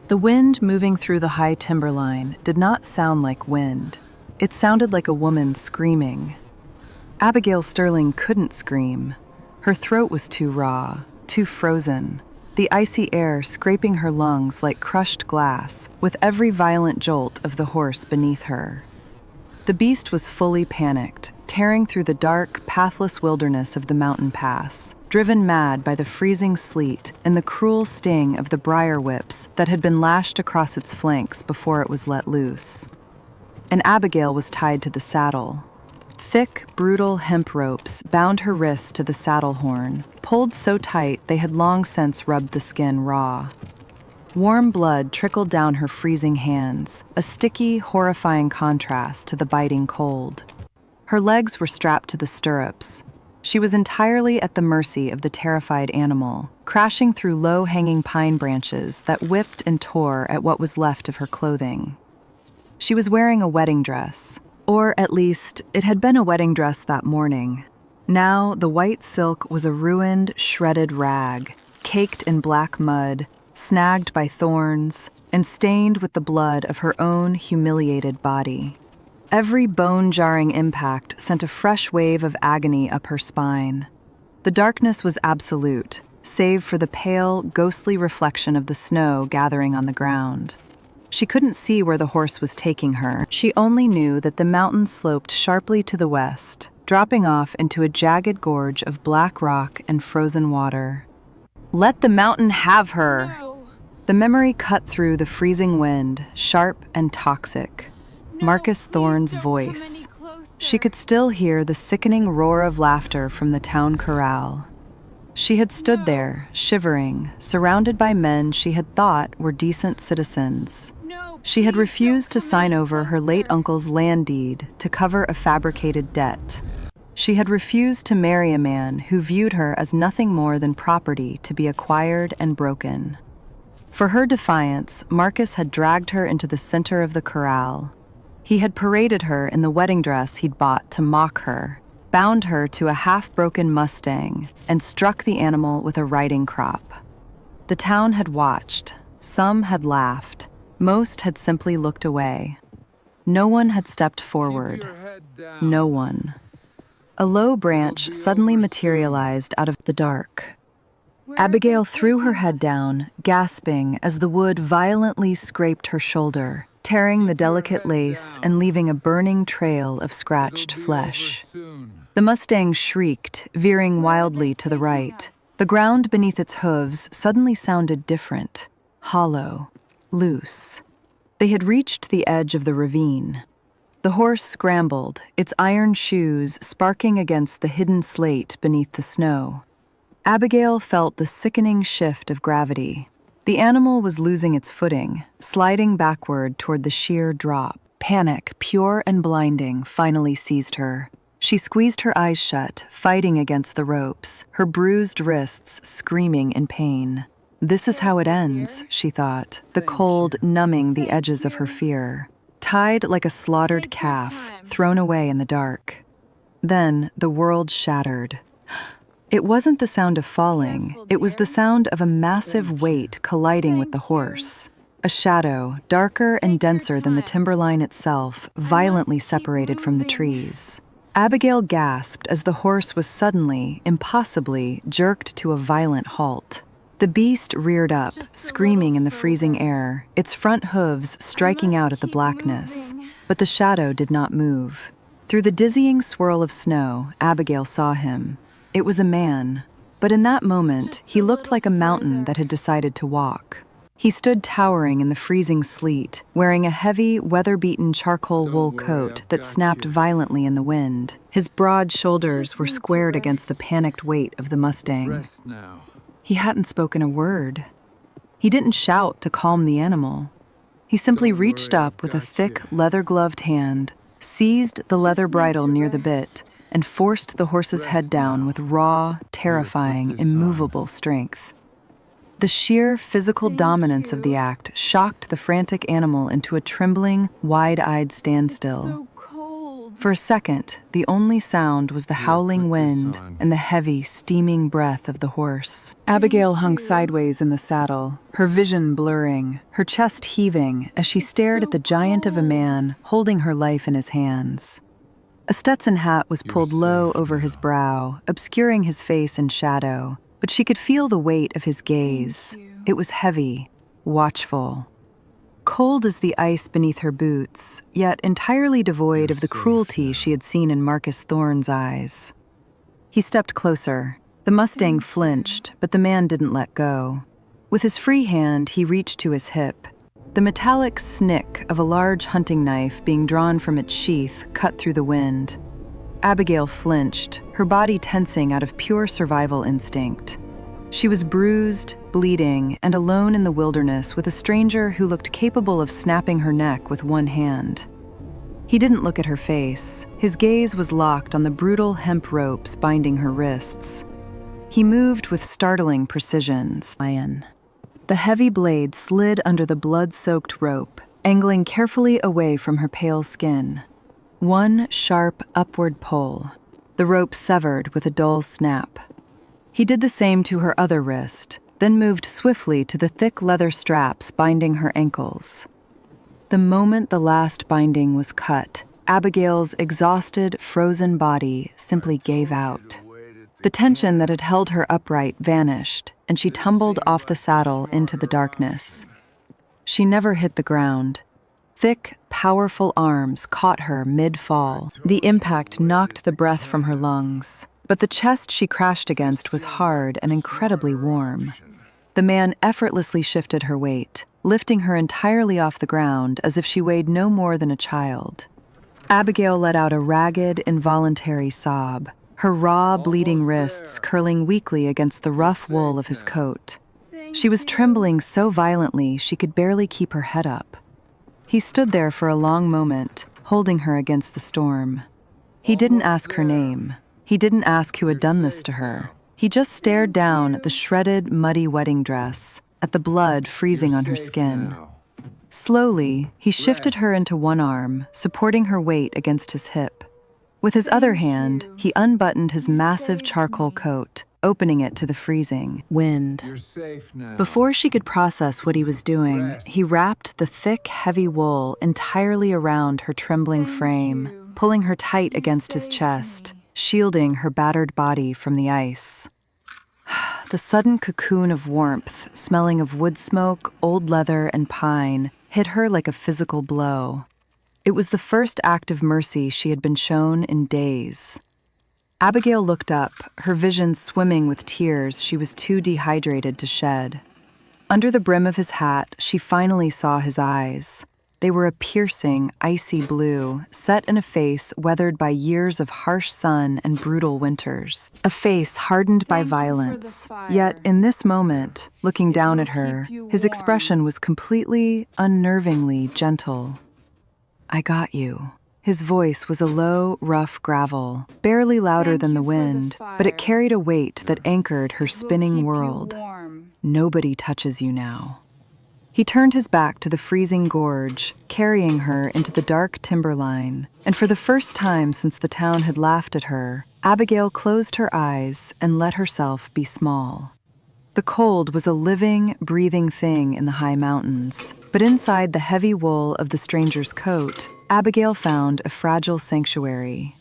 The wind moving through the high timberline did not sound like wind. It sounded like a woman screaming. Abigail Sterling couldn't scream. Her throat was too raw, too frozen, the icy air scraping her lungs like crushed glass with every violent jolt of the horse beneath her. The beast was fully panicked, tearing through the dark, pathless wilderness of the mountain pass, driven mad by the freezing sleet and the cruel sting of the briar whips that had been lashed across its flanks before it was let loose. And Abigail was tied to the saddle. Thick, brutal hemp ropes bound her wrists to the saddle horn, pulled so tight they had long since rubbed the skin raw. Warm blood trickled down her freezing hands, a sticky, horrifying contrast to the biting cold. Her legs were strapped to the stirrups. She was entirely at the mercy of the terrified animal, crashing through low-hanging pine branches that whipped and tore at what was left of her clothing. She was wearing a wedding dress, or at least it had been a wedding dress that morning. Now the white silk was a ruined, shredded rag, caked in black mud, snagged by thorns, and stained with the blood of her own humiliated body. Every bone-jarring impact sent a fresh wave of agony up her spine. The darkness was absolute, save for the pale, ghostly reflection of the snow gathering on the ground. She couldn't see where the horse was taking her. She only knew that the mountain sloped sharply to the west, dropping off into a jagged gorge of black rock and frozen water. "Let the mountain have her!" No. The memory cut through the freezing wind, sharp and toxic. No, Marcus please Thorne's don't voice. come any closer. She could still hear the sickening roar of laughter from the town corral. She had stood there, shivering, surrounded by men she had thought were decent citizens. No, She had please refused to don't come sign any over her late closer. uncle's land deed to cover a fabricated debt. She had refused to marry a man who viewed her as nothing more than property to be acquired and broken. For her defiance, Marcus had dragged her into the center of the corral. He had paraded her in the wedding dress he'd bought to mock her, bound her to a half-broken mustang, and struck the animal with a riding crop. The town had watched. Some had laughed. Most had simply looked away. No one had stepped forward. No one. A low branch suddenly materialized out of the dark. Where Abigail are they threw her taking head us? down, gasping as the wood violently scraped her shoulder, tearing the delicate lace and leaving a burning trail of scratched flesh. The mustang shrieked, veering Where are wildly they to the taking right. us? The ground beneath its hooves suddenly sounded different, hollow, loose. They had reached the edge of the ravine. The horse scrambled, its iron shoes sparking against the hidden slate beneath the snow. Abigail felt the sickening shift of gravity. The animal was losing its footing, sliding backward toward the sheer drop. Panic, pure and blinding, finally seized her. She squeezed her eyes shut, fighting against the ropes, her bruised wrists screaming in pain. This is how it ends, she thought, the cold numbing the edges of her fear. Tied like a slaughtered Take your calf, time. thrown away in the dark. Then the world shattered. It wasn't the sound of falling, Careful, it was the dear. sound of a massive weight colliding with the Thank you. horse. A shadow, darker and Take your denser than the time. timberline itself, violently must keep separated from the moving. trees. Abigail gasped as the horse was suddenly, impossibly, jerked to a violent halt. The beast reared up, Just a screaming in the little freezing further. air, its front hooves striking must out at the keep blackness. moving. But the shadow did not move. Through the dizzying swirl of snow, Abigail saw him. It was a man. But in that moment, Just he a looked like a little mountain further. that had decided to walk. He stood towering in the freezing sleet, wearing a heavy, weather-beaten charcoal Don't wool worry, coat I've that got snapped you. violently in the wind. His broad shoulders Just were need to squared against the rest. panicked weight of the Mustang. Rest now. He hadn't spoken a word. He didn't shout to calm the animal. He simply Don't reached worry, up I've with a got thick, you. leather-gloved hand, seized the leather Just need bridle to near the bit, rest. and forced the horse's Rest head down now. with raw, terrifying, this on. immovable strength. The sheer physical Thank dominance of the you. act shocked the frantic animal into a trembling, wide-eyed standstill. So cold. For a second, the only sound was the howling wind and the heavy, steaming breath of the horse. Abigail hung sideways in the saddle, her vision blurring, her chest heaving as she stared at the giant of a man holding her life in his hands. A Stetson hat was pulled low over his brow, obscuring his face in shadow, but she could feel the weight of his gaze. It was heavy, watchful. Cold as the ice beneath her boots, yet entirely devoid of the cruelty she had seen in Marcus Thorne's eyes. He stepped closer. The mustang flinched, but the man didn't let go. With his free hand, he reached to his hip. The metallic snick of a large hunting knife being drawn from its sheath cut through the wind. Abigail flinched, her body tensing out of pure survival instinct. She was bruised, bleeding, and alone in the wilderness with a stranger who looked capable of snapping her neck with one hand. He didn't look at her face. His gaze was locked on the brutal hemp ropes binding her wrists. He moved with startling precision. The heavy blade slid under the blood-soaked rope, angling carefully away from her pale skin. One sharp upward pull. The rope severed with a dull snap. He did the same to her other wrist, then moved swiftly to the thick leather straps binding her ankles. The moment the last binding was cut, Abigail's exhausted, frozen body simply gave out. The tension that had held her upright vanished, and she tumbled off the saddle into the darkness. She never hit the ground. Thick, powerful arms caught her mid-fall. The impact knocked the breath from her lungs. But the chest she crashed against was hard and incredibly warm. The man effortlessly shifted her weight, lifting her entirely off the ground as if she weighed no more than a child. Abigail let out a ragged, involuntary sob, her raw, bleeding wrists curling weakly against the rough wool of his coat. She was trembling so violently she could barely keep her head up. He stood there for a long moment, holding her against the storm. He didn't ask her name. He didn't ask who had done this to her. He just stared down at the shredded, muddy wedding dress, at the blood freezing on her skin. Slowly, he shifted her into one arm, supporting her weight against his hip. With his other hand, he unbuttoned his massive charcoal coat, opening it to the freezing wind. Before she could process what he was doing, he wrapped the thick, heavy wool entirely around her trembling frame, pulling her tight against his chest, shielding her battered body from the ice. The sudden cocoon of warmth, smelling of wood smoke, old leather, and pine, hit her like a physical blow. It was the first act of mercy she had been shown in days. Abigail looked up, her vision swimming with tears she was too dehydrated to shed. Under the brim of his hat, she finally saw his eyes. They were a piercing, icy blue, set in a face weathered by years of harsh sun and brutal winters. A face hardened by violence. Yet, in this moment, looking down at her, his expression was completely, unnervingly gentle. "I got you." His voice was a low, rough gravel, barely louder than the wind, but it carried a weight that anchored her spinning world. "Nobody touches you now." He turned his back to the freezing gorge, carrying her into the dark timberline, and for the first time since the town had laughed at her, Abigail closed her eyes and let herself be small. The cold was a living, breathing thing in the high mountains, but inside the heavy wool of the stranger's coat, Abigail found a fragile sanctuary.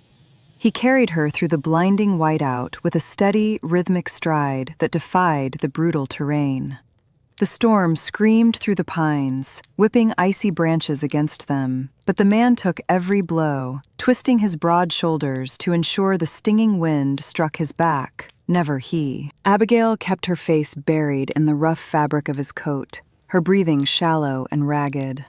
He carried her through the blinding whiteout with a steady, rhythmic stride that defied the brutal terrain. The storm screamed through the pines, whipping icy branches against them, but the man took every blow, twisting his broad shoulders to ensure the stinging wind struck his back, never he. Abigail kept her face buried in the rough fabric of his coat, her breathing shallow and ragged.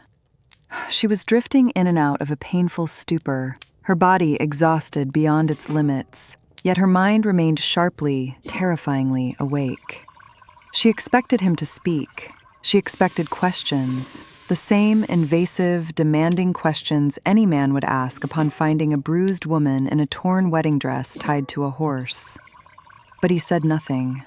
She was drifting in and out of a painful stupor, her body exhausted beyond its limits, yet her mind remained sharply, terrifyingly awake. She expected him to speak. She expected questions, the same invasive, demanding questions any man would ask upon finding a bruised woman in a torn wedding dress tied to a horse. But he said nothing.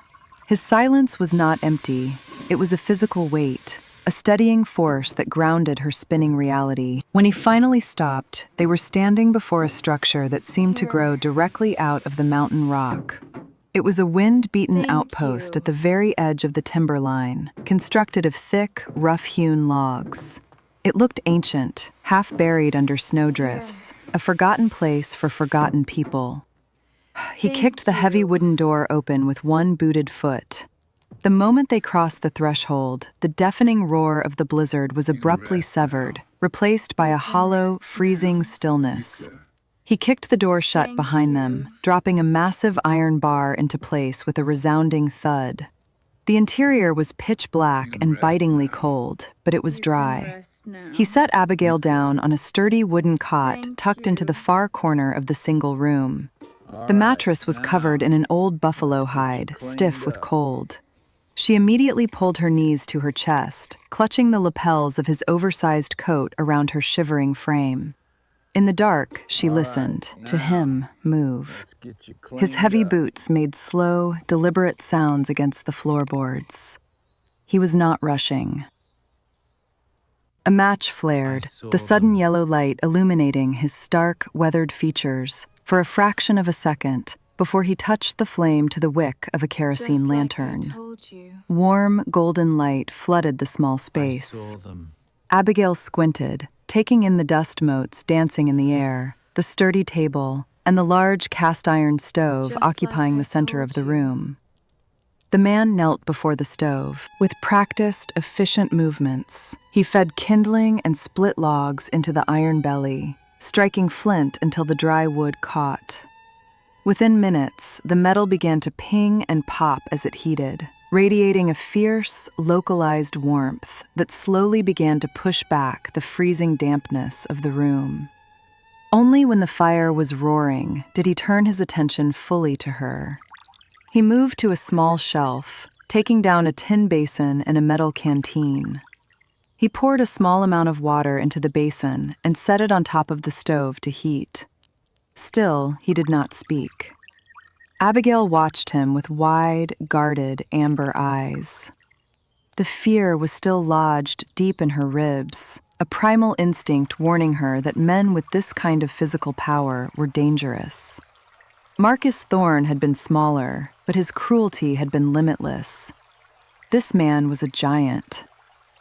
His silence was not empty. It was a physical weight, a steadying force that grounded her spinning reality. When he finally stopped, they were standing before a structure that seemed to grow directly out of the mountain rock. It was a wind-beaten outpost at the very edge of the timberline, constructed of thick, rough-hewn logs. It looked ancient, half buried under snowdrifts, a forgotten place for forgotten people. He kicked the heavy wooden door open with one booted foot. The moment they crossed the threshold, the deafening roar of the blizzard was abruptly severed, replaced by a hollow, freezing stillness. He kicked the door shut behind them, dropping a massive iron bar into place with a resounding thud. The interior was pitch black and bitingly cold, but it was dry. He set Abigail down on a sturdy wooden cot tucked into the far corner of the single room. The mattress was covered in an old buffalo hide, stiff with cold. She immediately pulled her knees to her chest, clutching the lapels of his oversized coat around her shivering frame. In the dark, she listened to him move. His heavy boots made slow, deliberate sounds against the floorboards. He was not rushing. A match flared, the sudden yellow light illuminating his stark, weathered features for a fraction of a second before he touched the flame to the wick of a kerosene lantern. Warm, golden light flooded the small space. Abigail squinted, taking in the dust motes dancing in the air, the sturdy table, and the large cast-iron stove occupying the center of the room. The man knelt before the stove. With practiced, efficient movements, he fed kindling and split logs into the iron belly, striking flint until the dry wood caught. Within minutes, the metal began to ping and pop as it heated, radiating a fierce, localized warmth that slowly began to push back the freezing dampness of the room. Only when the fire was roaring did he turn his attention fully to her. He moved to a small shelf, taking down a tin basin and a metal canteen. He poured a small amount of water into the basin and set it on top of the stove to heat. Still, he did not speak. Abigail watched him with wide, guarded, amber eyes. The fear was still lodged deep in her ribs, a primal instinct warning her that men with this kind of physical power were dangerous. Marcus Thorne had been smaller, but his cruelty had been limitless. This man was a giant.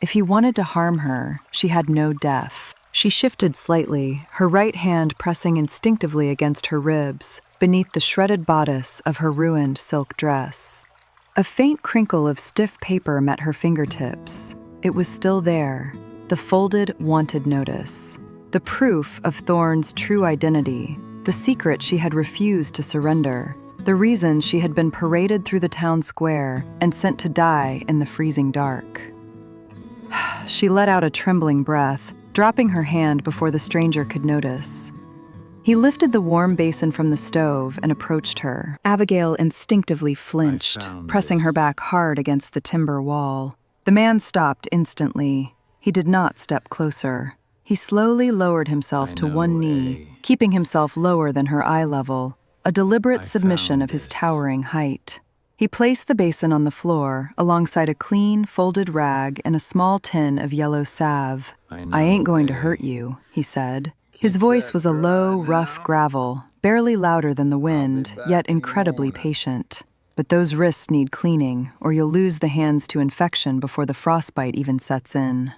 If he wanted to harm her, she had no death. She shifted slightly, her right hand pressing instinctively against her ribs, beneath the shredded bodice of her ruined silk dress. A faint crinkle of stiff paper met her fingertips. It was still there, the folded wanted notice, the proof of Thorne's true identity, the secret she had refused to surrender, the reason she had been paraded through the town square and sent to die in the freezing dark. She let out a trembling breath, dropping her hand before the stranger could notice. He lifted the warm basin from the stove and approached her. Abigail instinctively flinched, pressing her back hard against the timber wall. The man stopped instantly. He did not step closer. He slowly lowered himself to one knee, keeping himself lower than her eye level, a deliberate submission of his towering height. He placed the basin on the floor, alongside a clean, folded rag and a small tin of yellow salve. "I ain't going to hurt you," he said. His voice was a low, rough gravel, barely louder than the wind, yet incredibly patient. "But those wrists need cleaning, or you'll lose the hands to infection before the frostbite even sets in."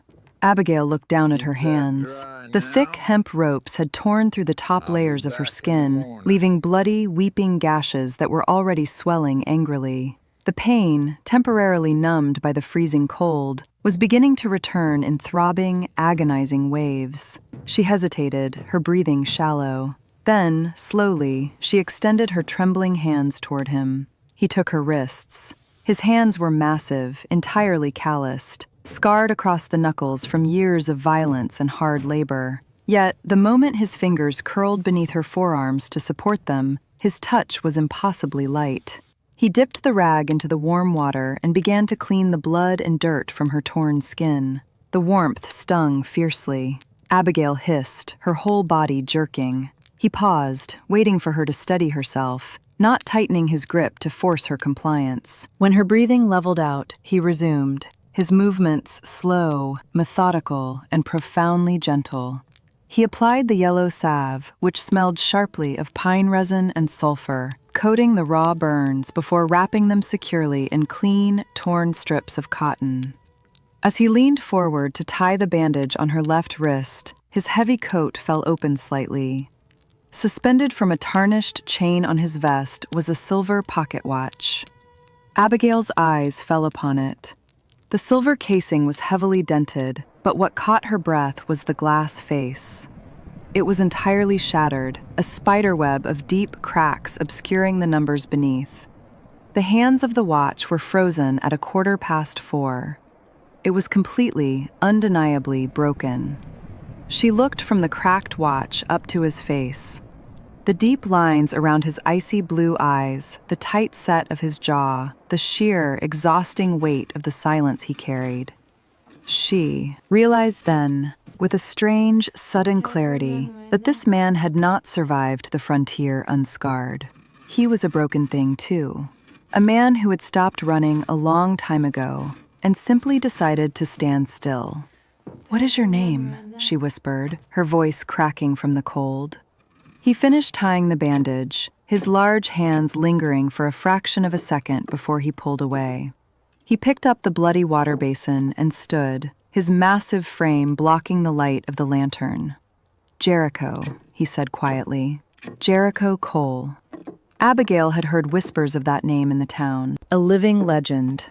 Abigail looked down at her hands. The thick hemp ropes had torn through the top layers of her skin, leaving bloody, weeping gashes that were already swelling angrily. The pain, temporarily numbed by the freezing cold, was beginning to return in throbbing, agonizing waves. She hesitated, her breathing shallow. Then, slowly, she extended her trembling hands toward him. He took her wrists. His hands were massive, entirely calloused, scarred across the knuckles from years of violence and hard labor. Yet, the moment his fingers curled beneath her forearms to support them, his touch was impossibly light. He dipped the rag into the warm water and began to clean the blood and dirt from her torn skin. The warmth stung fiercely. Abigail hissed, her whole body jerking. He paused, waiting for her to steady herself, not tightening his grip to force her compliance. When her breathing leveled out, he resumed. his movements slow, methodical, and profoundly gentle. He applied the yellow salve, which smelled sharply of pine resin and sulfur, coating the raw burns before wrapping them securely in clean, torn strips of cotton. As he leaned forward to tie the bandage on her left wrist, his heavy coat fell open slightly. Suspended from a tarnished chain on his vest was a silver pocket watch. Abigail's eyes fell upon it. The silver casing was heavily dented, but what caught her breath was the glass face. It was entirely shattered, a spiderweb of deep cracks obscuring the numbers beneath. The hands of the watch were frozen at 4:15. It was completely, undeniably broken. She looked from the cracked watch up to his face. The deep lines around his icy blue eyes, the tight set of his jaw, the sheer, exhausting weight of the silence he carried. She realized then, with a strange, sudden clarity, that this man had not survived the frontier unscarred. He was a broken thing, too. A man who had stopped running a long time ago and simply decided to stand still. "What is your name?" she whispered, her voice cracking from the cold. He finished tying the bandage, his large hands lingering for a fraction of a second before he pulled away. He picked up the bloody water basin and stood, his massive frame blocking the light of the lantern. "Jericho," he said quietly. "Jericho Cole." Abigail had heard whispers of that name in the town, a living legend.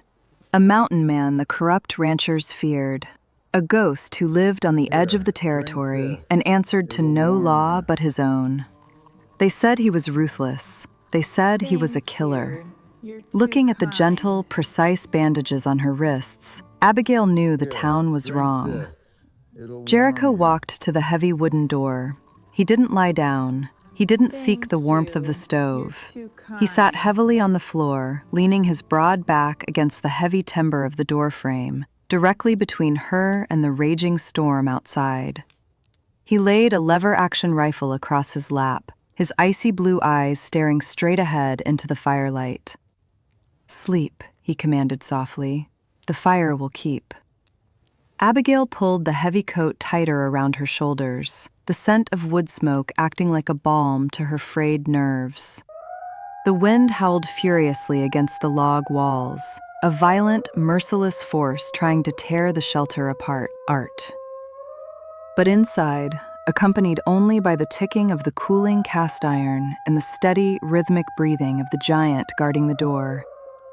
A mountain man the corrupt ranchers feared. A ghost who lived on the edge of the territory and answered to no law but his own. They said he was ruthless. They said he was a killer. Looking at the gentle, precise bandages on her wrists, Abigail knew the town was wrong. Jericho walked to the heavy wooden door. He didn't lie down. He didn't seek the warmth of the stove. He sat heavily on the floor, leaning his broad back against the heavy timber of the door frame, directly between her and the raging storm outside. He laid a lever-action rifle across his lap, his icy blue eyes staring straight ahead into the firelight. "Sleep," he commanded softly. "The fire will keep." Abigail pulled the heavy coat tighter around her shoulders, the scent of wood smoke acting like a balm to her frayed nerves. The wind howled furiously against the log walls, a violent, merciless force trying to tear the shelter apart. Art. But inside, accompanied only by the ticking of the cooling cast iron and the steady, rhythmic breathing of the giant guarding the door,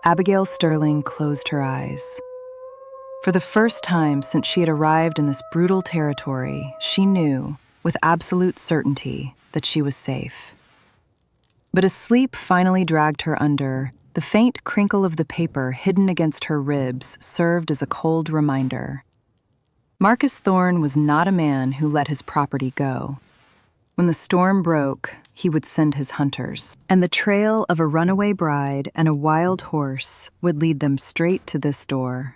Abigail Sterling closed her eyes. For the first time since she had arrived in this brutal territory, she knew, with absolute certainty, that she was safe. But as sleep finally dragged her under, the faint crinkle of the paper hidden against her ribs served as a cold reminder. Marcus Thorne was not a man who let his property go. When the storm broke, he would send his hunters, and the trail of a runaway bride and a wild horse would lead them straight to this door.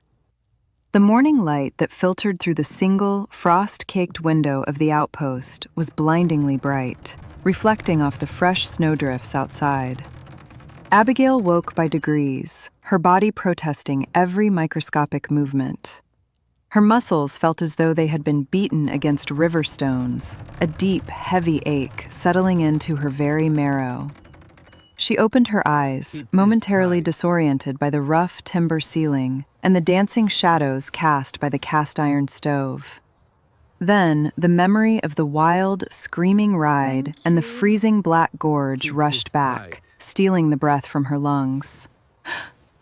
The morning light that filtered through the single, frost-caked window of the outpost was blindingly bright, reflecting off the fresh snowdrifts outside. Abigail woke by degrees, her body protesting every microscopic movement. Her muscles felt as though they had been beaten against river stones, a deep, heavy ache settling into her very marrow. She opened her eyes, momentarily disoriented by the rough timber ceiling and the dancing shadows cast by the cast-iron stove. Then, the memory of the wild, screaming ride and the freezing black gorge rushed back, stealing the breath from her lungs.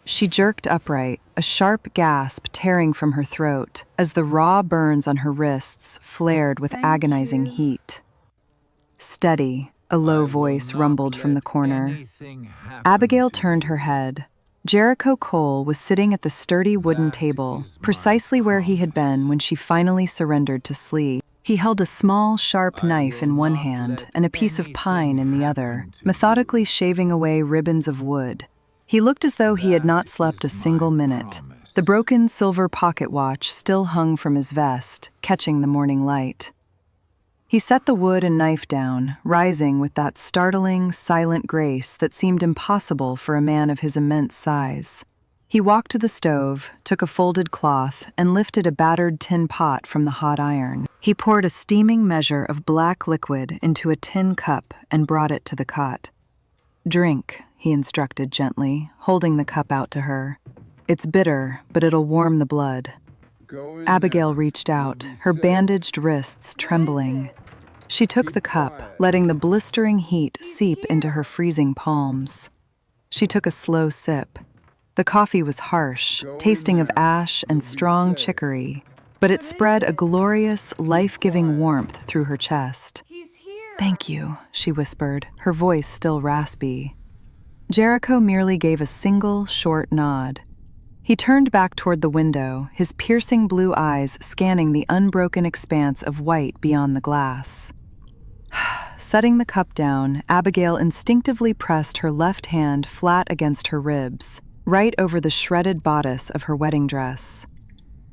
She jerked upright, a sharp gasp tearing from her throat as the raw burns on her wrists flared with agonizing heat. "Steady," a low voice rumbled from the corner. Abigail turned her head. Jericho Cole was sitting at the sturdy wooden table, precisely where he had been when she finally surrendered to sleep. He held a small, sharp knife in one hand and a piece of pine in the other, methodically shaving away ribbons of wood. He looked as though he had not slept a single minute. The broken silver pocket watch still hung from his vest, catching the morning light. He set the wood and knife down, rising with that startling, silent grace that seemed impossible for a man of his immense size. He walked to the stove, took a folded cloth, and lifted a battered tin pot from the hot iron. He poured a steaming measure of black liquid into a tin cup and brought it to the cot. "Drink," he instructed gently, holding the cup out to her. "It's bitter, but it'll warm the blood." Abigail reached out, her bandaged wrists trembling. She took the cup, letting the blistering heat seep into her freezing palms. She took a slow sip. The coffee was harsh, tasting of ash and strong chicory, but it spread a glorious, life-giving warmth through her chest. "Thank you," she whispered, her voice still raspy. Jericho merely gave a single, short nod. He turned back toward the window, his piercing blue eyes scanning the unbroken expanse of white beyond the glass. Setting the cup down, Abigail instinctively pressed her left hand flat against her ribs, right over the shredded bodice of her wedding dress.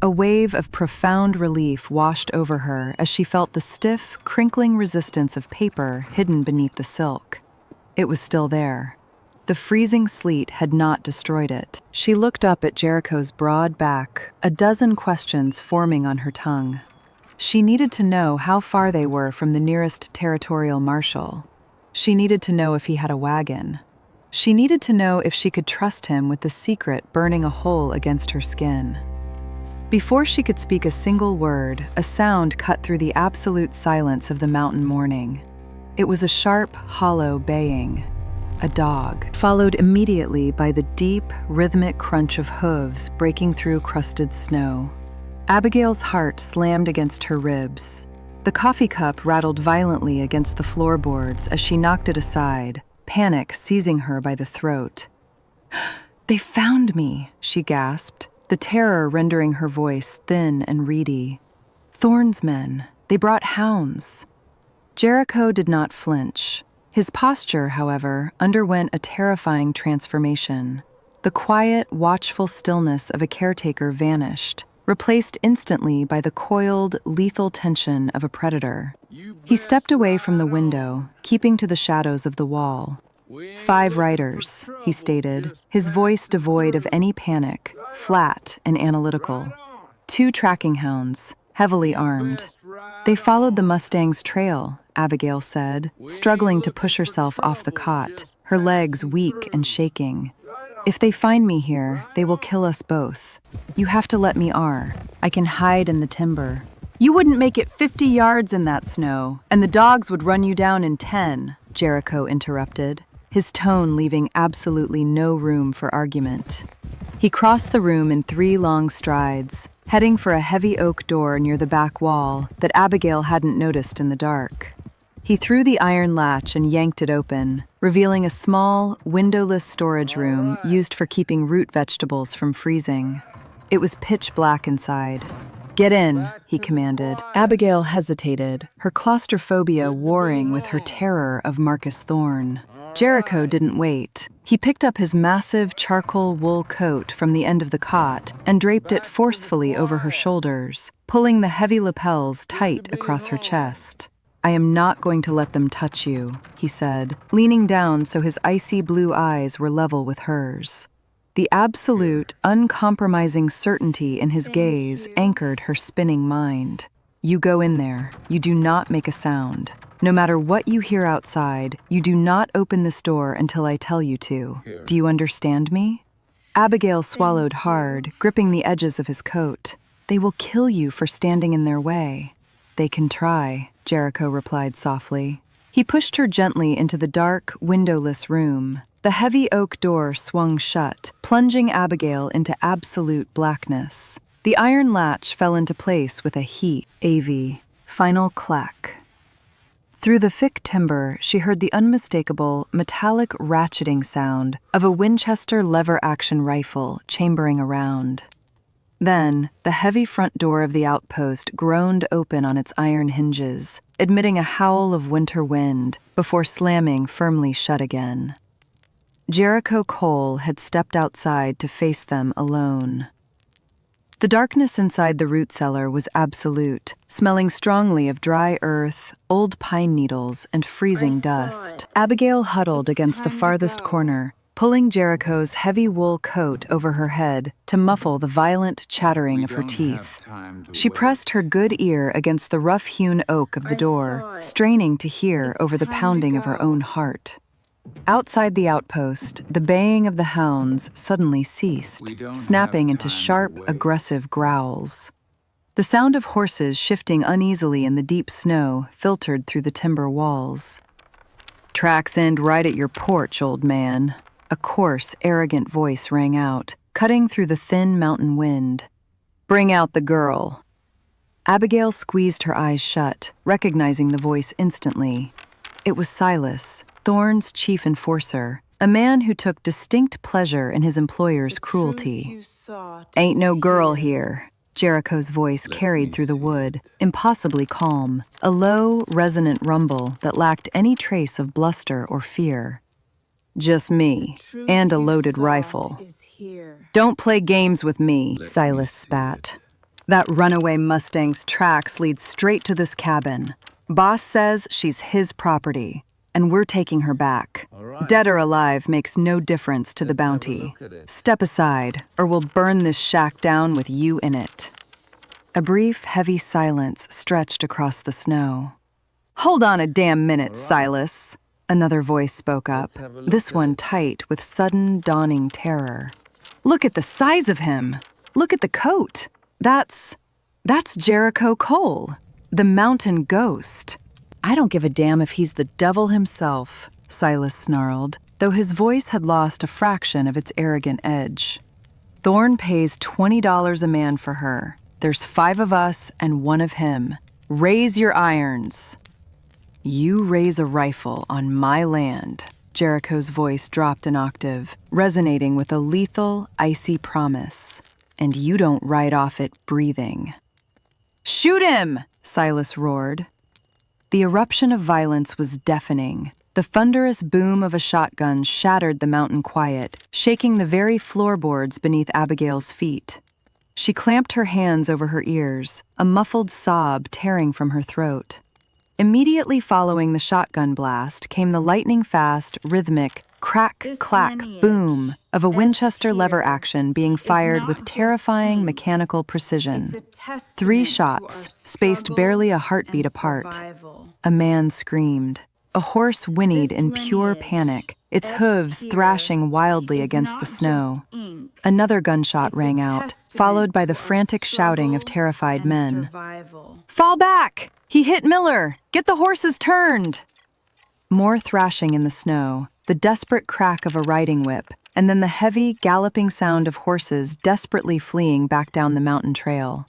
A wave of profound relief washed over her as she felt the stiff, crinkling resistance of paper hidden beneath the silk. It was still there. The freezing sleet had not destroyed it. She looked up at Jericho's broad back, a dozen questions forming on her tongue. She needed to know how far they were from the nearest territorial marshal. She needed to know if he had a wagon. She needed to know if she could trust him with the secret burning a hole against her skin. Before she could speak a single word, a sound cut through the absolute silence of the mountain morning. It was a sharp, hollow baying. A dog, followed immediately by the deep, rhythmic crunch of hooves breaking through crusted snow. Abigail's heart slammed against her ribs. The coffee cup rattled violently against the floorboards as she knocked it aside, panic seizing her by the throat. "They found me," she gasped, the terror rendering her voice thin and reedy. "Thorne's men. They brought hounds." Jericho did not flinch. His posture, however, underwent a terrifying transformation. The quiet, watchful stillness of a caretaker vanished, replaced instantly by the coiled, lethal tension of a predator. He stepped away from the window, keeping to the shadows of the wall. "5 riders," he stated, his voice devoid of any panic, flat and analytical. 2 tracking hounds, heavily armed. "They followed the Mustang's trail," Abigail said, struggling to push herself off the cot, her legs weak and shaking. "If they find me here, they will kill us both. You have to let me I can hide in the timber." "You wouldn't make it 50 yards in that snow, and the dogs would run you down in 10, Jericho interrupted, his tone leaving absolutely no room for argument. He crossed the room in 3 long strides, heading for a heavy oak door near the back wall that Abigail hadn't noticed in the dark. He threw the iron latch and yanked it open, revealing a small, windowless storage room used for keeping root vegetables from freezing. It was pitch black inside. "Get in," he commanded. Abigail hesitated, her claustrophobia warring with her terror of Marcus Thorne. Jericho didn't wait. He picked up his massive charcoal wool coat from the end of the cot and draped it forcefully over her shoulders, pulling the heavy lapels tight across her chest. "I am not going to let them touch you," he said, leaning down so his icy blue eyes were level with hers. The absolute, uncompromising certainty in his gaze anchored her spinning mind. "You go in there. You do not make a sound. No matter what you hear outside, you do not open this door until I tell you to. Do you understand me?" Abigail swallowed hard, gripping the edges of his coat. "They will kill you for standing in their way." "They can try," Jericho replied softly. He pushed her gently into the dark, windowless room. The heavy oak door swung shut, plunging Abigail into absolute blackness. The iron latch fell into place with a heavy, final clack. Through the thick timber, she heard the unmistakable, metallic ratcheting sound of a Winchester lever-action rifle chambering around. Then, the heavy front door of the outpost groaned open on its iron hinges, admitting a howl of winter wind before slamming firmly shut again. Jericho Cole had stepped outside to face them alone. The darkness inside the root cellar was absolute, smelling strongly of dry earth, old pine needles, and freezing dust. Abigail huddled against the farthest corner, pulling Jericho's heavy wool coat over her head to muffle the violent chattering of her teeth. She pressed her good ear against the rough-hewn oak of the door, straining to hear over the pounding of her own heart. Outside the outpost, the baying of the hounds suddenly ceased, snapping into sharp, aggressive growls. The sound of horses shifting uneasily in the deep snow filtered through the timber walls. "Tracks end right at your porch, old man," a coarse, arrogant voice rang out, cutting through the thin mountain wind. "Bring out the girl." Abigail squeezed her eyes shut, recognizing the voice instantly. It was Silas, Thorne's chief enforcer, a man who took distinct pleasure in his employer's cruelty. "Ain't no girl here." Jericho's voice carried through the wood, impossibly calm, a low, resonant rumble that lacked any trace of bluster or fear. "Just me, and a loaded rifle." "Don't play games with me," Silas spat. "That runaway mustang's tracks lead straight to this cabin. Boss says she's his property, and we're taking her back. Dead or alive makes no difference to the bounty. Step aside, or we'll burn this shack down with you in it." A brief, heavy silence stretched across the snow. "Hold on a damn minute, Silas," another voice spoke up, this one tight with sudden, dawning terror. "Look at the size of him. Look at the coat. That's Jericho Cole, the mountain ghost." "I don't give a damn if he's the devil himself," Silas snarled, though his voice had lost a fraction of its arrogant edge. "Thorne pays $20 a man for her. There's 5 of us and 1 of him. Raise your irons." "You raise a rifle on my land," Jericho's voice dropped an octave, resonating with a lethal, icy promise. "And you don't ride off it breathing." "Shoot him!" Silas roared. The eruption of violence was deafening. The thunderous boom of a shotgun shattered the mountain quiet, shaking the very floorboards beneath Abigail's feet. She clamped her hands over her ears, a muffled sob tearing from her throat. Immediately following the shotgun blast came the lightning-fast, rhythmic crack, clack, boom of a Winchester lever action being fired with terrifying mechanical precision. 3 shots, spaced barely a heartbeat apart. A man screamed. A horse whinnied in pure panic, its hooves thrashing wildly against the snow. Another gunshot rang out, followed by the frantic shouting of terrified men. "Fall back! He hit Miller! Get the horses turned!" More thrashing in the snow, the desperate crack of a riding whip, and then the heavy, galloping sound of horses desperately fleeing back down the mountain trail.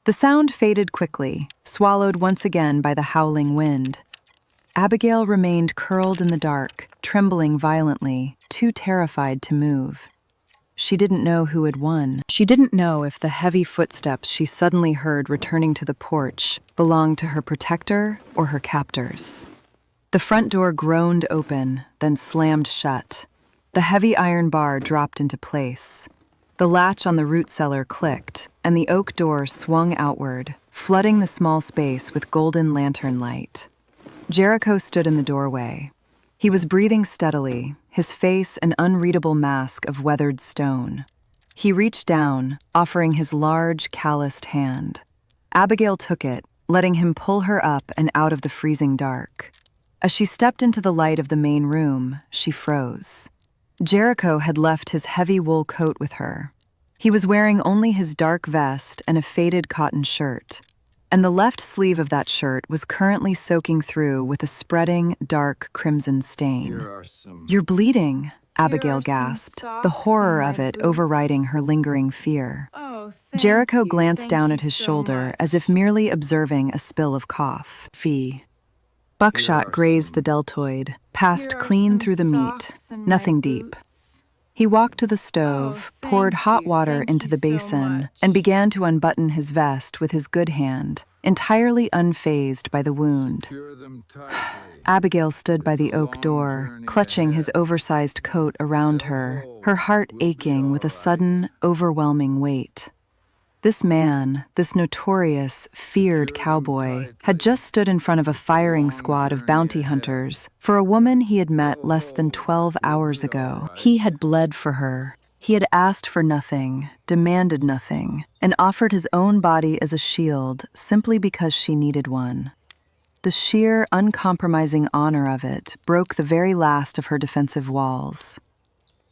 The sound faded quickly, swallowed once again by the howling wind. Abigail remained curled in the dark, trembling violently, too terrified to move. She didn't know who had won. She didn't know if the heavy footsteps she suddenly heard returning to the porch belonged to her protector or her captors. The front door groaned open, then slammed shut. The heavy iron bar dropped into place. The latch on the root cellar clicked, and the oak door swung outward, flooding the small space with golden lantern light. Jericho stood in the doorway. He was breathing steadily, his face an unreadable mask of weathered stone. He reached down, offering his large, calloused hand. Abigail took it, letting him pull her up and out of the freezing dark. As she stepped into the light of the main room, she froze. Jericho had left his heavy wool coat with her. He was wearing only his dark vest and a faded cotton shirt, and the left sleeve of that shirt was currently soaking through with a spreading, dark crimson stain. "You're bleeding," Abigail gasped, the horror of it overriding her lingering fear. Jericho glanced down at his shoulder as if merely observing a spill of cough. Fee. Buckshot grazed the deltoid, passed clean through the meat, nothing deep. He walked to the stove, poured hot water into the basin, and began to unbutton his vest with his good hand, entirely unfazed by the wound. Abigail stood by the oak door, clutching his oversized coat around her, her heart aching with a sudden, overwhelming weight. This man, this notorious, feared cowboy, had just stood in front of a firing squad of bounty hunters for a woman he had met less than 12 hours ago. He had bled for her. He had asked for nothing, demanded nothing, and offered his own body as a shield simply because she needed one. The sheer, uncompromising honor of it broke the very last of her defensive walls.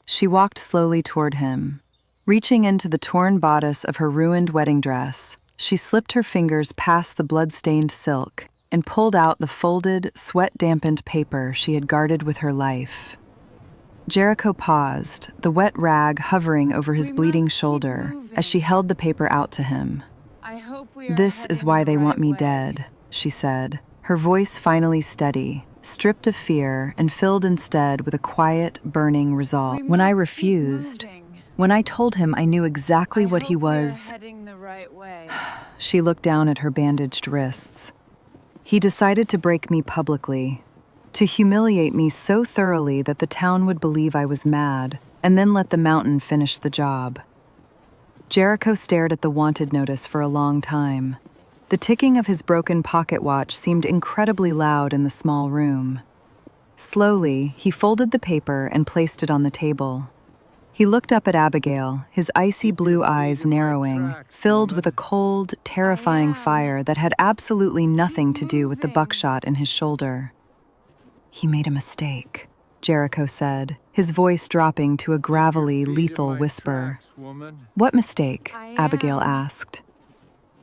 She walked slowly toward him. Reaching into the torn bodice of her ruined wedding dress, she slipped her fingers past the blood-stained silk and pulled out the folded, sweat-dampened paper she had guarded with her life. Jericho paused, the wet rag hovering over his bleeding shoulder as she held the paper out to him. "This is why they want me dead," she said, her voice finally steady, stripped of fear and filled instead with a quiet, burning resolve. "When I refused, when I told him I knew exactly what he was," she looked down at her bandaged wrists. "He decided to break me publicly, to humiliate me so thoroughly that the town would believe I was mad, and then let the mountain finish the job." Jericho stared at the wanted notice for a long time. The ticking of his broken pocket watch seemed incredibly loud in the small room. Slowly, he folded the paper and placed it on the table. He looked up at Abigail, his icy blue eyes narrowing, filled with a cold, terrifying fire that had absolutely nothing to do with the buckshot in his shoulder. "He made a mistake," Jericho said, his voice dropping to a gravelly, lethal whisper. "What mistake?" Abigail asked.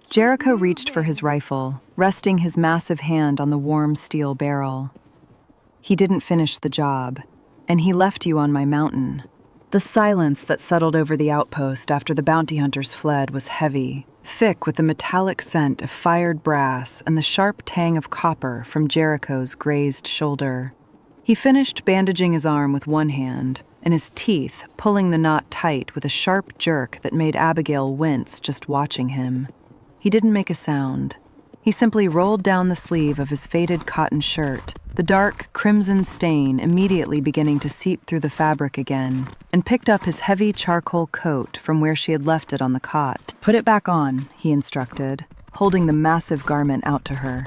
Jericho reached for his rifle, resting his massive hand on the warm steel barrel. "He didn't finish the job, and he left you on my mountain." The silence that settled over the outpost after the bounty hunters fled was heavy, thick with the metallic scent of fired brass and the sharp tang of copper from Jericho's grazed shoulder. He finished bandaging his arm with one hand, and his teeth pulling the knot tight with a sharp jerk that made Abigail wince just watching him. He didn't make a sound. He simply rolled down the sleeve of his faded cotton shirt, the dark crimson stain immediately beginning to seep through the fabric again, and picked up his heavy charcoal coat from where she had left it on the cot. "Put it back on," he instructed, holding the massive garment out to her.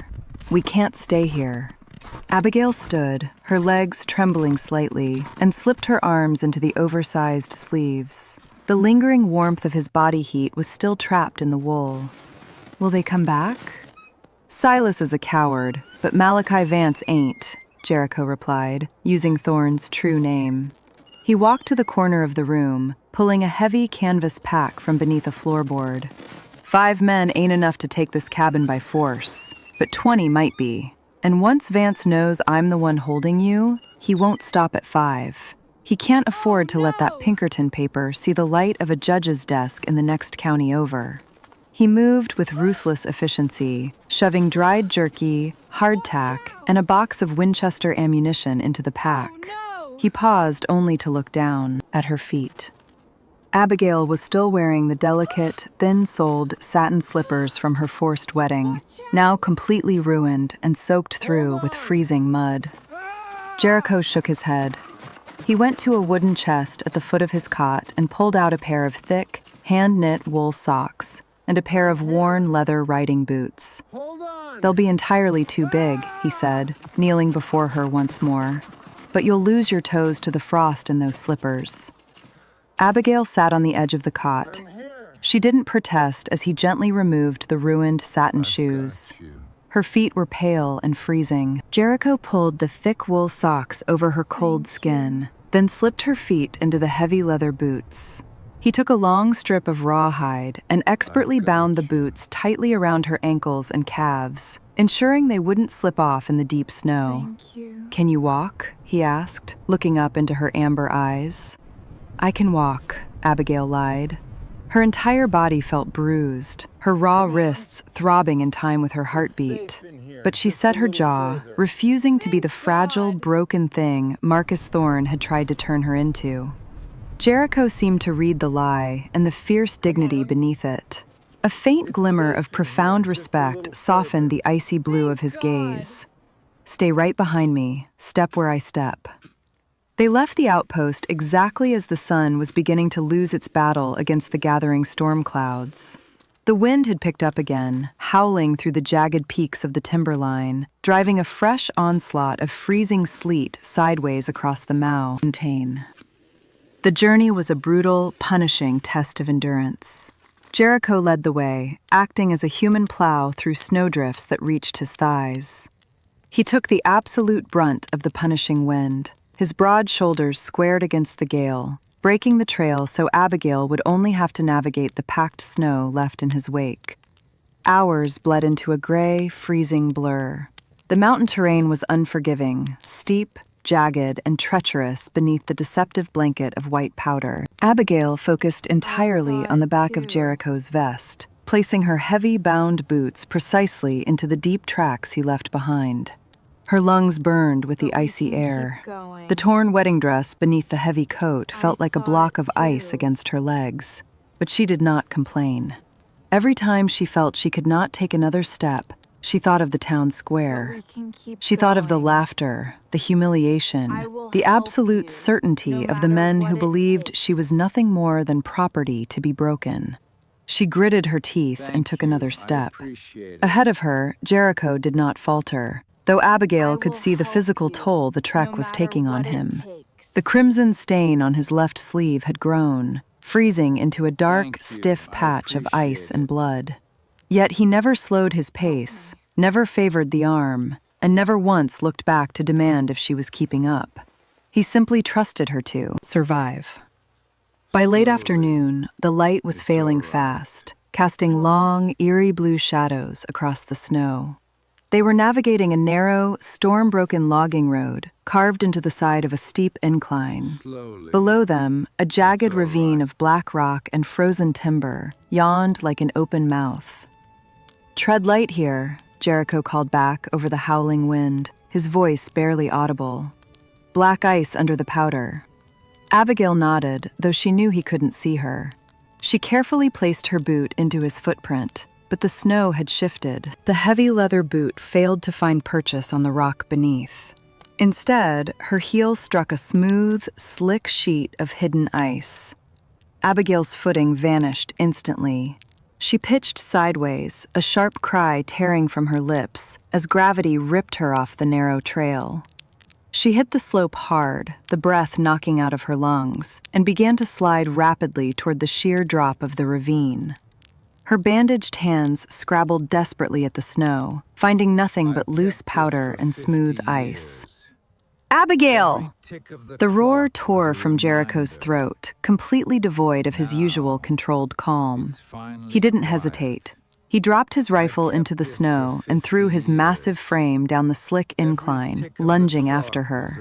"We can't stay here." Abigail stood, her legs trembling slightly, and slipped her arms into the oversized sleeves. The lingering warmth of his body heat was still trapped in the wool. "Will they come back?" "Silas is a coward, but Malachi Vance ain't," Jericho replied, using Thorne's true name. He walked to the corner of the room, pulling a heavy canvas pack from beneath a floorboard. "5 men ain't enough to take this cabin by force, but 20 might be. And once Vance knows I'm the one holding you, he won't stop at 5. He can't afford to let that Pinkerton paper see the light of a judge's desk in the next county over." He moved with ruthless efficiency, shoving dried jerky, hardtack, and a box of Winchester ammunition into the pack. He paused only to look down at her feet. Abigail was still wearing the delicate, thin-soled satin slippers from her forced wedding, now completely ruined and soaked through with freezing mud. Jericho shook his head. He went to a wooden chest at the foot of his cot and pulled out a pair of thick, hand-knit wool socks and a pair of worn leather riding boots. "They'll be entirely too big," he said, kneeling before her once more. "But you'll lose your toes to the frost in those slippers." Abigail sat on the edge of the cot. She didn't protest as he gently removed the ruined satin shoes. Her feet were pale and freezing. Jericho pulled the thick wool socks over her cold skin, then slipped her feet into the heavy leather boots. He took a long strip of rawhide and expertly bound the boots tightly around her ankles and calves, ensuring they wouldn't slip off in the deep snow. "Thank you." "Can you walk?" he asked, looking up into her amber eyes. "I can walk," Abigail lied. Her entire body felt bruised, her raw wrists throbbing in time with her heartbeat. But she set her jaw, refusing to be the fragile, broken thing Marcus Thorne had tried to turn her into. Jericho seemed to read the lie and the fierce dignity beneath it. A faint glimmer of profound respect softened the icy blue of his gaze. "Stay right behind me, step where I step." They left the outpost exactly as the sun was beginning to lose its battle against the gathering storm clouds. The wind had picked up again, howling through the jagged peaks of the timberline, driving a fresh onslaught of freezing sleet sideways across the mountain. The journey was a brutal, punishing test of endurance. Jericho led the way, acting as a human plow through snowdrifts that reached his thighs. He took the absolute brunt of the punishing wind, his broad shoulders squared against the gale, breaking the trail so Abigail would only have to navigate the packed snow left in his wake. Hours bled into a gray, freezing blur. The mountain terrain was unforgiving, steep, jagged, and treacherous beneath the deceptive blanket of white powder. Abigail focused entirely on the back of Jericho's vest, placing her heavy, bound boots precisely into the deep tracks he left behind. Her lungs burned with the icy air. The torn wedding dress beneath the heavy coat felt like a block of ice against her legs, but she did not complain. Every time she felt she could not take another step, she thought of the town square. She thought of the laughter, the humiliation, the absolute certainty of the men who believed she was nothing more than property to be broken. She gritted her teeth and took another step. Ahead of her, Jericho did not falter, though Abigail could see the physical toll the trek was taking on him. The crimson stain on his left sleeve had grown, freezing into a dark, stiff patch of ice and blood. Yet he never slowed his pace, never favored the arm, and never once looked back to demand if she was keeping up. He simply trusted her to survive. By late afternoon, the light was failing fast, casting long, eerie blue shadows across the snow. They were navigating a narrow, storm-broken logging road carved into the side of a steep incline. Below them, a jagged ravine of black rock and frozen timber yawned like an open mouth. "Tread light here," Jericho called back over the howling wind, his voice barely audible. "Black ice under the powder." Abigail nodded, though she knew he couldn't see her. She carefully placed her boot into his footprint, but the snow had shifted. The heavy leather boot failed to find purchase on the rock beneath. Instead, her heel struck a smooth, slick sheet of hidden ice. Abigail's footing vanished instantly. She pitched sideways, a sharp cry tearing from her lips as gravity ripped her off the narrow trail. She hit the slope hard, the breath knocking out of her lungs, and began to slide rapidly toward the sheer drop of the ravine. Her bandaged hands scrabbled desperately at the snow, finding nothing but loose powder and smooth ice. "Abigail!" The roar tore from Jericho's throat, completely devoid of his usual controlled calm. He didn't hesitate. He dropped his rifle into the snow and threw his massive frame down the slick incline, lunging after her.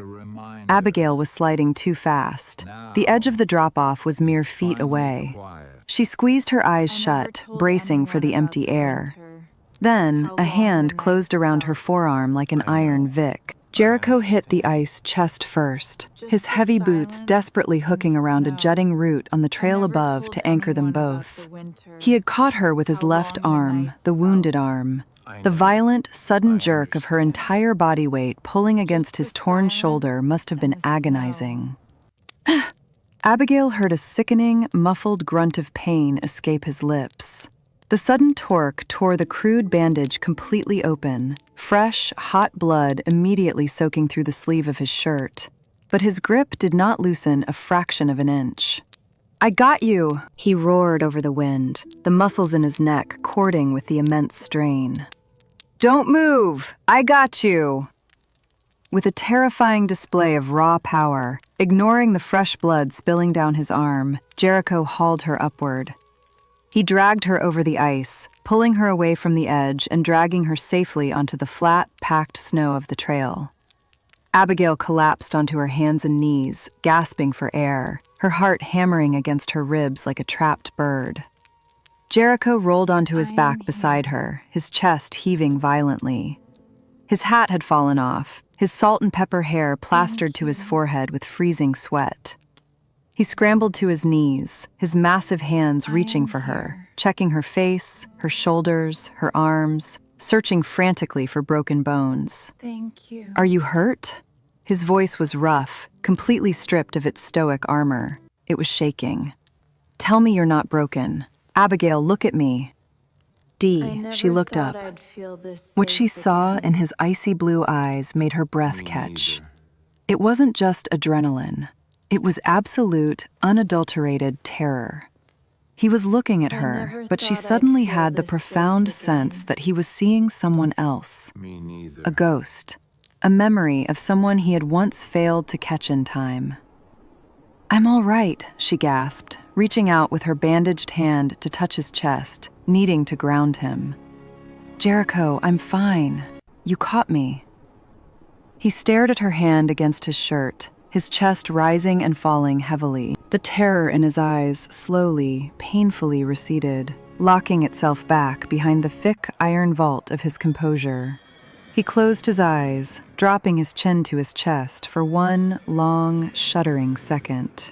Abigail was sliding too fast. The edge of the drop-off was mere feet away. She squeezed her eyes shut, bracing for the empty air. Then, a hand closed around her forearm like an iron vic. Jericho hit the ice chest first, his heavy boots desperately hooking around a jutting root on the trail above to anchor them both. He had caught her with his left arm, the wounded arm. The violent, sudden jerk of her entire body weight pulling against his torn shoulder must have been agonizing. Abigail heard a sickening, muffled grunt of pain escape his lips. The sudden torque tore the crude bandage completely open, fresh, hot blood immediately soaking through the sleeve of his shirt. But his grip did not loosen a fraction of an inch. "I got you!" he roared over the wind, the muscles in his neck cording with the immense strain. "Don't move! I got you!" With a terrifying display of raw power, ignoring the fresh blood spilling down his arm, Jericho hauled her upward. He dragged her over the ice, pulling her away from the edge and dragging her safely onto the flat, packed snow of the trail. Abigail collapsed onto her hands and knees, gasping for air, her heart hammering against her ribs like a trapped bird. Jericho rolled onto his back beside her, his chest heaving violently. His hat had fallen off, his salt and pepper hair plastered to his forehead with freezing sweat. He scrambled to his knees, his massive hands reaching for her, checking her face, her shoulders, her arms, searching frantically for broken bones. "Thank you." "Are you hurt?" His voice was rough, completely stripped of its stoic armor. It was shaking. "Tell me you're not broken. Abigail, look at me." Dee, she looked up. What she saw in his icy blue eyes made her breath catch. It wasn't just adrenaline. It was absolute, unadulterated terror. He was looking at her, but she suddenly had the profound sense that he was seeing someone else. Me neither. A ghost. A memory of someone he had once failed to catch in time. "I'm all right," she gasped, reaching out with her bandaged hand to touch his chest, needing to ground him. "Jericho, I'm fine. You caught me." He stared at her hand against his shirt, his chest rising and falling heavily. The terror in his eyes slowly, painfully receded, locking itself back behind the thick iron vault of his composure. He closed his eyes, dropping his chin to his chest for one long, shuddering second.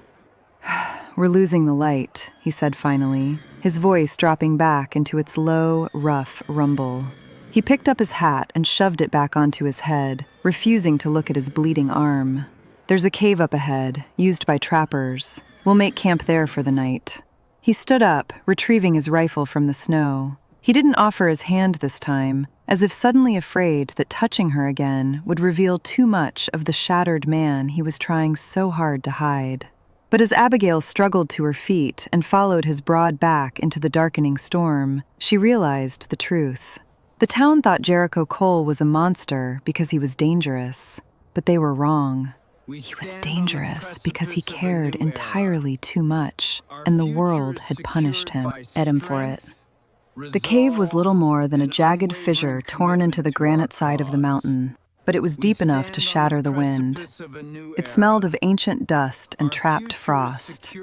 "We're losing the light," he said finally, his voice dropping back into its low, rough rumble. He picked up his hat and shoved it back onto his head, refusing to look at his bleeding arm. "There's a cave up ahead, used by trappers. We'll make camp there for the night." He stood up, retrieving his rifle from the snow. He didn't offer his hand this time, as if suddenly afraid that touching her again would reveal too much of the shattered man he was trying so hard to hide. But as Abigail struggled to her feet and followed his broad back into the darkening storm, she realized the truth. The town thought Jericho Cole was a monster because he was dangerous, but they were wrong. He was dangerous because he cared entirely too much, and the world had punished him, at him for it. The cave was little more than a jagged fissure torn into the granite side of the mountain, but it was deep enough to shatter the wind. It smelled of ancient dust and trapped frost.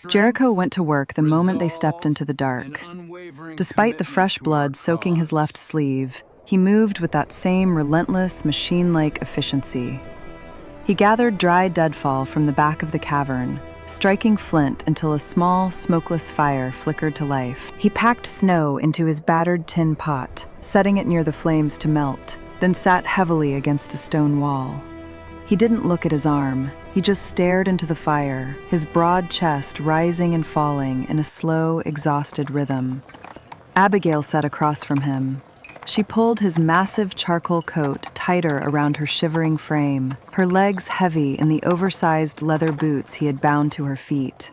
Jericho went to work the moment they stepped into the dark. Despite the fresh blood soaking his left sleeve, he moved with that same relentless, machine-like efficiency. He gathered dry deadfall from the back of the cavern, striking flint until a small, smokeless fire flickered to life. He packed snow into his battered tin pot, setting it near the flames to melt, then sat heavily against the stone wall. He didn't look at his arm. He just stared into the fire, his broad chest rising and falling in a slow, exhausted rhythm. Abigail sat across from him. She pulled his massive charcoal coat tighter around her shivering frame, her legs heavy in the oversized leather boots he had bound to her feet.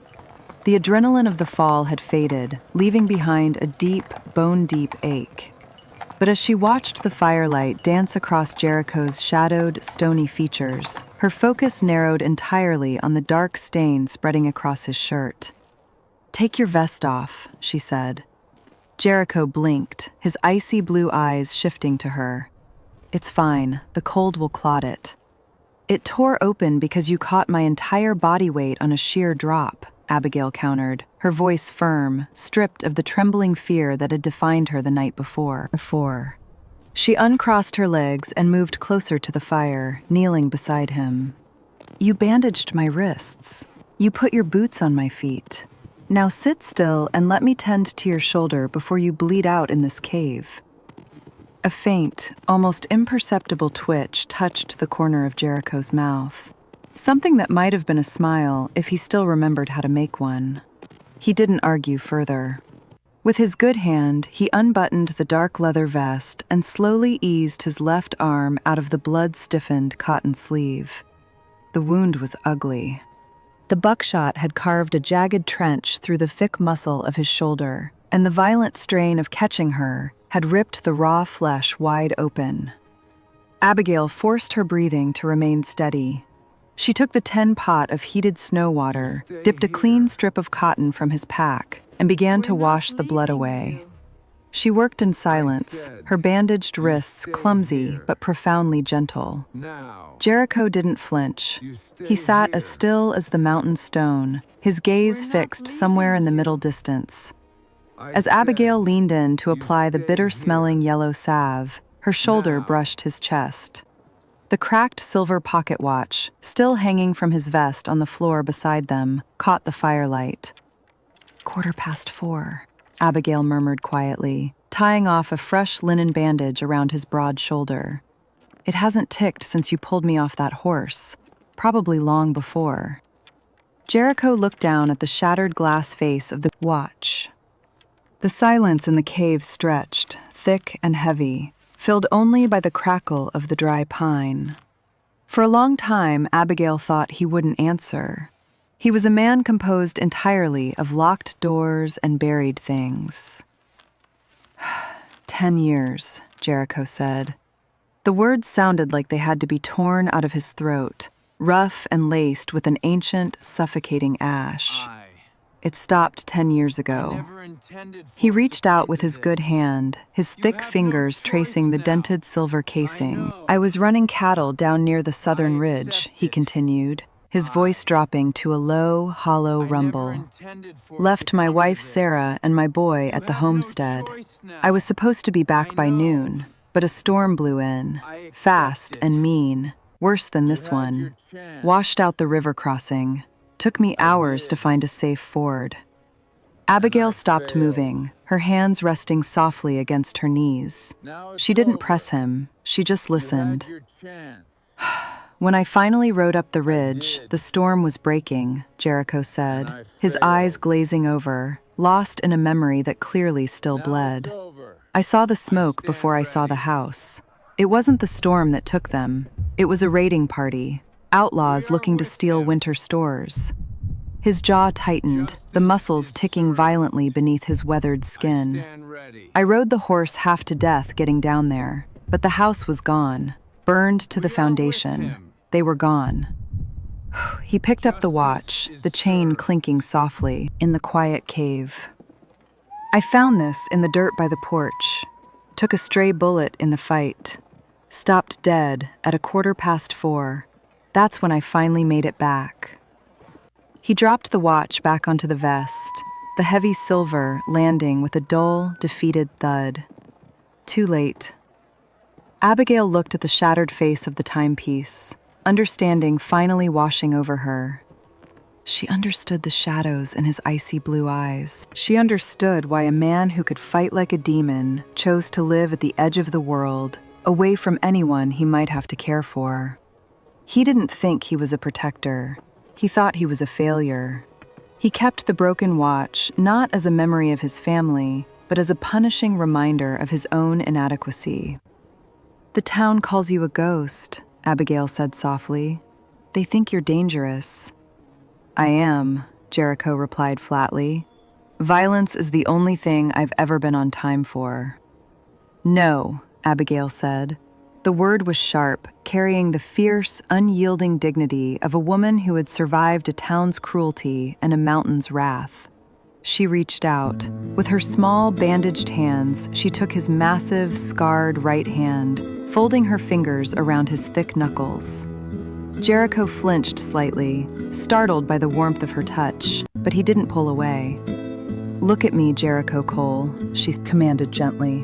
The adrenaline of the fall had faded, leaving behind a deep, bone-deep ache. But as she watched the firelight dance across Jericho's shadowed, stony features, her focus narrowed entirely on the dark stain spreading across his shirt. "Take your vest off," she said. Jericho blinked, his icy blue eyes shifting to her. "It's fine. The cold will clot it." "It tore open because you caught my entire body weight on a sheer drop," Abigail countered, her voice firm, stripped of the trembling fear that had defined her the night before. She uncrossed her legs and moved closer to the fire, kneeling beside him. "You bandaged my wrists. You put your boots on my feet. Now sit still and let me tend to your shoulder before you bleed out in this cave." A faint, almost imperceptible twitch touched the corner of Jericho's mouth. Something that might have been a smile if he still remembered how to make one. He didn't argue further. With his good hand, he unbuttoned the dark leather vest and slowly eased his left arm out of the blood-stiffened cotton sleeve. The wound was ugly. The buckshot had carved a jagged trench through the thick muscle of his shoulder, and the violent strain of catching her had ripped the raw flesh wide open. Abigail forced her breathing to remain steady. She took the tin pot of heated snow water, dipped a clean strip of cotton from his pack, and began to wash the blood away. She worked in silence, her bandaged wrists clumsy but profoundly gentle. Jericho didn't flinch. He sat as still as the mountain stone, his gaze fixed somewhere in the middle distance. As Abigail leaned in to apply the bitter-smelling yellow salve, her shoulder brushed his chest. The cracked silver pocket watch, still hanging from his vest on the floor beside them, caught the firelight. 4:15, Abigail murmured quietly, tying off a fresh linen bandage around his broad shoulder. "It hasn't ticked since you pulled me off that horse, probably long before." Jericho looked down at the shattered glass face of the watch. The silence in the cave stretched, thick and heavy, filled only by the crackle of the dry pine. For a long time, Abigail thought he wouldn't answer. He was a man composed entirely of locked doors and buried things. 10 years, Jericho said. The words sounded like they had to be torn out of his throat, rough and laced with an ancient, suffocating ash. It stopped 10 years ago. He reached out with his good hand, his thick fingers tracing the dented silver casing. I was running cattle down near the southern ridge, he continued, his voice dropping to a low, hollow rumble. Left my wife Sarah and my boy at the homestead. I was supposed to be back by noon, but a storm blew in, fast and mean, worse than this one. Washed out the river crossing. Took me hours to find a safe ford. Abigail stopped moving, her hands resting softly against her knees. She didn't press him, she just listened. When I finally rode up the ridge, the storm was breaking, Jericho said, his eyes glazing over, lost in a memory that clearly still bled. I saw the smoke before I saw the house. It wasn't the storm that took them. It was a raiding party. Outlaws looking to steal winter stores. His jaw tightened, the muscles ticking violently beneath his weathered skin. I rode the horse half to death getting down there, but the house was gone, burned to the foundation. They were gone. He picked up the watch, the chain clinking softly, in the quiet cave. I found this in the dirt by the porch. Took a stray bullet in the fight. Stopped dead at 4:15. That's when I finally made it back. He dropped the watch back onto the vest, the heavy silver landing with a dull, defeated thud. Too late. Abigail looked at the shattered face of the timepiece, understanding finally washing over her. She understood the shadows in his icy blue eyes. She understood why a man who could fight like a demon chose to live at the edge of the world, away from anyone he might have to care for. He didn't think he was a protector. He thought he was a failure. He kept the broken watch not as a memory of his family, but as a punishing reminder of his own inadequacy. "The town calls you a ghost," Abigail said softly. "They think you're dangerous." "I am," Jericho replied flatly. "Violence is the only thing I've ever been on time for." "No," Abigail said. The word was sharp, carrying the fierce, unyielding dignity of a woman who had survived a town's cruelty and a mountain's wrath. She reached out. With her small, bandaged hands, she took his massive, scarred right hand, folding her fingers around his thick knuckles. Jericho flinched slightly, startled by the warmth of her touch, but he didn't pull away. "Look at me, Jericho Cole," she commanded gently.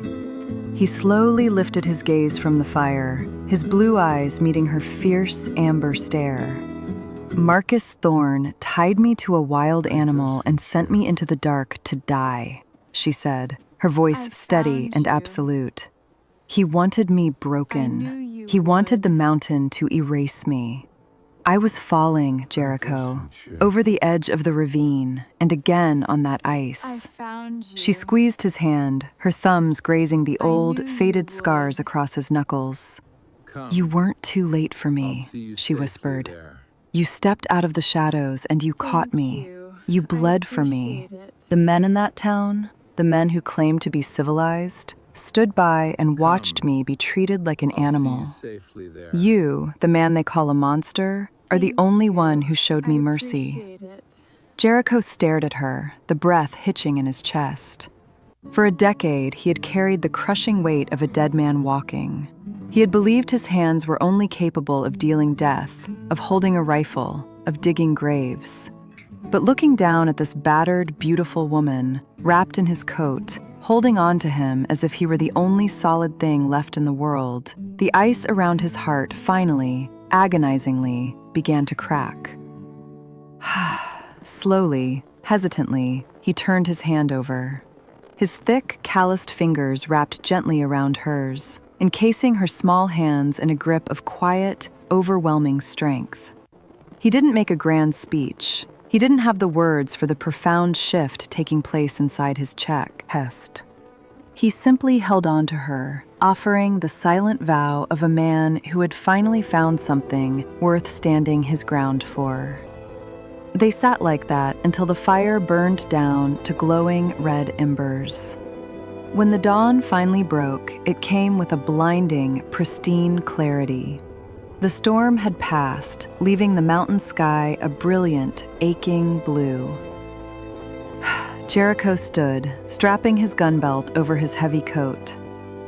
He slowly lifted his gaze from the fire, his blue eyes meeting her fierce amber stare. "Marcus Thorne tied me to a wild animal and sent me into the dark to die," she said, her voice steady and absolute. "He wanted me broken. He wanted the mountain to erase me. I was falling, Jericho, over the edge of the ravine, and again on that ice." She squeezed his hand, her thumbs grazing the old, faded scars across his knuckles. "You weren't too late for me," she whispered. "You stepped out of the shadows and you caught me. You bled for me. The men in that town, the men who claimed to be civilized, stood by and watched me be treated like an animal. You, the man they call a monster, are the only one who showed me mercy." Jericho stared at her, the breath hitching in his chest. For a decade, he had carried the crushing weight of a dead man walking. He had believed his hands were only capable of dealing death, of holding a rifle, of digging graves. But looking down at this battered, beautiful woman, wrapped in his coat, holding on to him as if he were the only solid thing left in the world, the ice around his heart finally, agonizingly, began to crack. Slowly, hesitantly, he turned his hand over. His thick, calloused fingers wrapped gently around hers, encasing her small hands in a grip of quiet, overwhelming strength. He didn't make a grand speech. He didn't have the words for the profound shift taking place inside his chest. He simply held on to her, offering the silent vow of a man who had finally found something worth standing his ground for. They sat like that until the fire burned down to glowing red embers. When the dawn finally broke, it came with a blinding, pristine clarity. The storm had passed, leaving the mountain sky a brilliant, aching blue. Jericho stood, strapping his gun belt over his heavy coat.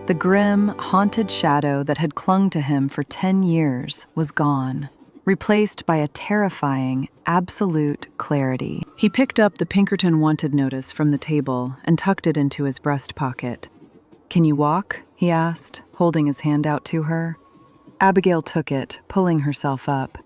The grim, haunted shadow that had clung to him for 10 years was gone, replaced by a terrifying, absolute clarity. He picked up the Pinkerton wanted notice from the table and tucked it into his breast pocket. "Can you walk?" he asked, holding his hand out to her. Abigail took it, pulling herself up.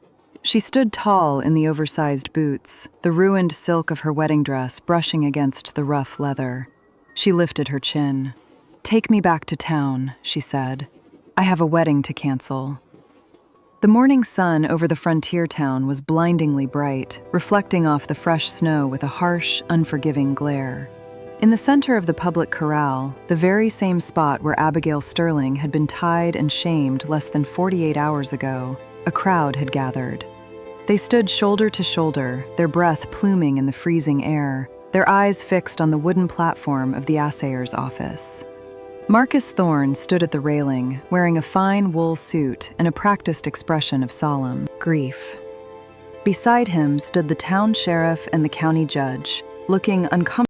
She stood tall in the oversized boots, the ruined silk of her wedding dress brushing against the rough leather. She lifted her chin. "Take me back to town," she said. "I have a wedding to cancel." The morning sun over the frontier town was blindingly bright, reflecting off the fresh snow with a harsh, unforgiving glare. In the center of the public corral, the very same spot where Abigail Sterling had been tied and shamed less than 48 hours ago, a crowd had gathered. They stood shoulder to shoulder, their breath pluming in the freezing air, their eyes fixed on the wooden platform of the assayer's office. Marcus Thorne stood at the railing, wearing a fine wool suit and a practiced expression of solemn grief. Beside him stood the town sheriff and the county judge, looking uncomfortable